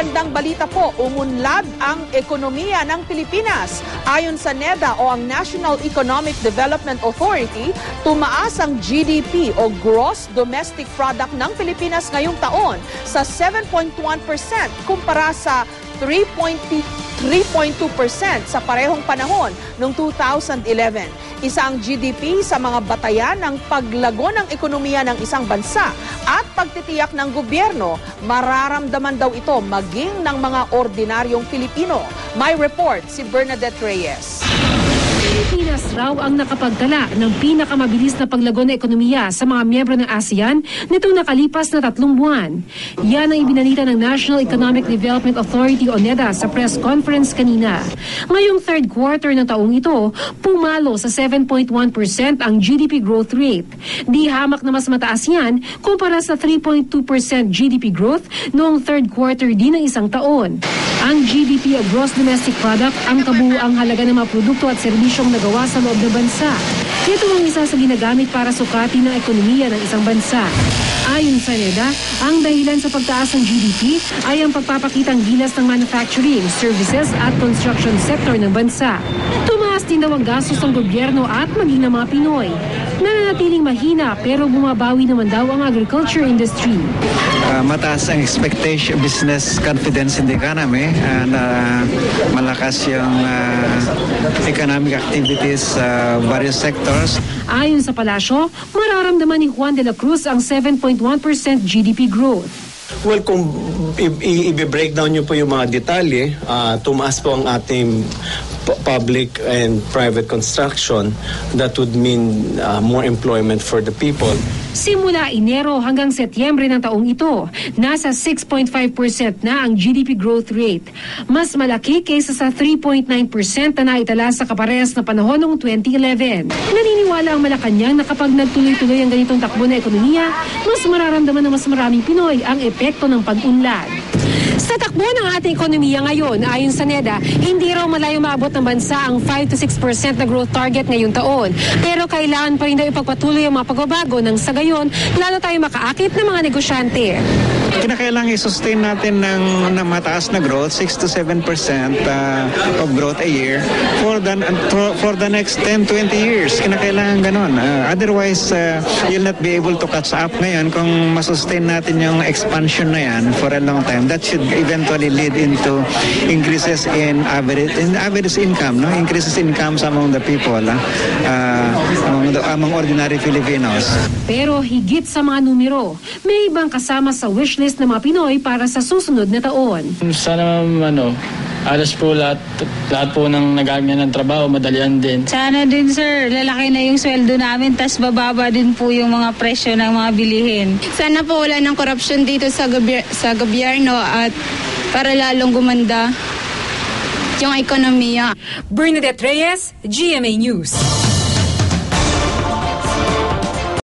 magandang balita po, umunlad ang ekonomiya ng Pilipinas. Ayon sa NEDA o ang National Economic Development Authority, tumaas ang GDP o Gross Domestic Product ng Pilipinas ngayong taon sa 7.1% kumpara sa 3.2% sa parehong panahon noong 2011. Isa ang GDP sa mga batayan ng paglago ng ekonomiya ng isang bansa at pagtitiyak ng gobyerno, mararamdaman daw ito maging ng mga ordinaryong Pilipino. May report si Bernadette Reyes. Pilipinas raw ang nakapagtala ng pinakamabilis na paglago na ekonomiya sa mga miyembro ng ASEAN nitong nakalipas na 3 buwan. Yan ang ibinalita ng National Economic Development Authority o NEDA sa press conference kanina. Ngayong third quarter ng taong ito, pumalo sa 7.1% ang GDP growth rate. Di hamak na mas mataas yan kumpara sa 3.2% GDP growth noong third quarter din ng isang taon. Ang GDP o Gross Domestic Product ang kabuuang halaga ng mga produkto at serbisyong nagawa sa loob ng bansa. Ito ang isa sa ginagamit para sukatin ng ekonomiya ng isang bansa. Ayon sa NEDA, ang dahilan sa pagtaas ng GDP ay ang pagpapakitang gilas ng manufacturing, services at construction sector ng bansa. Tumaas din daw ang gastos ng gobyerno at maging ng mga Pinoy. Nananatiling mahina pero bumabawi naman daw ang agriculture industry. Mataas ang expectation, business confidence in the economy, and malakas yung economic activities sa various sectors. Ayon sa palasyo, mararamdaman ni Juan de la Cruz ang 7.1% GDP growth. Well, kung i-breakdown nyo po yung mga detalye, tumaas po ang ating public and private construction. That would mean more employment for the people. Simula Enero hanggang Setyembre ng taong ito, nasa 6.5% na ang GDP growth rate. Mas malaki kaysa sa 3.9% na naitala sa kaparehas na panahon noong 2011. Naniniwala ang Malacanang na kapag nagtuloy-tuloy ang ganitong takbo na ekonomiya, mas mararamdaman ng mas maraming Pinoy ang epekto ng pag-unlad. Sa takbo ng ating ekonomiya ngayon, ayon sa NEDA, hindi raw malayo maabot ng bansa ang 5 to 6% na growth target ngayong taon. Pero kailangan pa rin daw ipagpatuloy ang mga pagbabago nang sa gayon, lalo tayo makaakit ng mga negosyante. Kinakailangan i-sustain natin ng mataas na growth, 6 to 7% of growth a year for the next 10-20 years. Kinakailangan ganun. Otherwise, you'll not be able to catch up ngayon kung masustain natin yung expansion na yan for a long time. That should eventually lead into increases in average income, no? Increases in incomes among the people, among ordinary Filipinos. Pero higit sa mga numero, may ibang kasama sa wishlist ng mga Pinoy para sa susunod na taon. Sana alas po lahat po ng nagaganyan ng trabaho, madalian din. Sana din sir, lalaki na yung sweldo namin, tas bababa din po yung mga presyo ng mga bilihin. Sana po wala ng korupsyon dito sa gobyerno at para lalong gumanda yung ekonomiya. Bernadette Reyes, GMA News.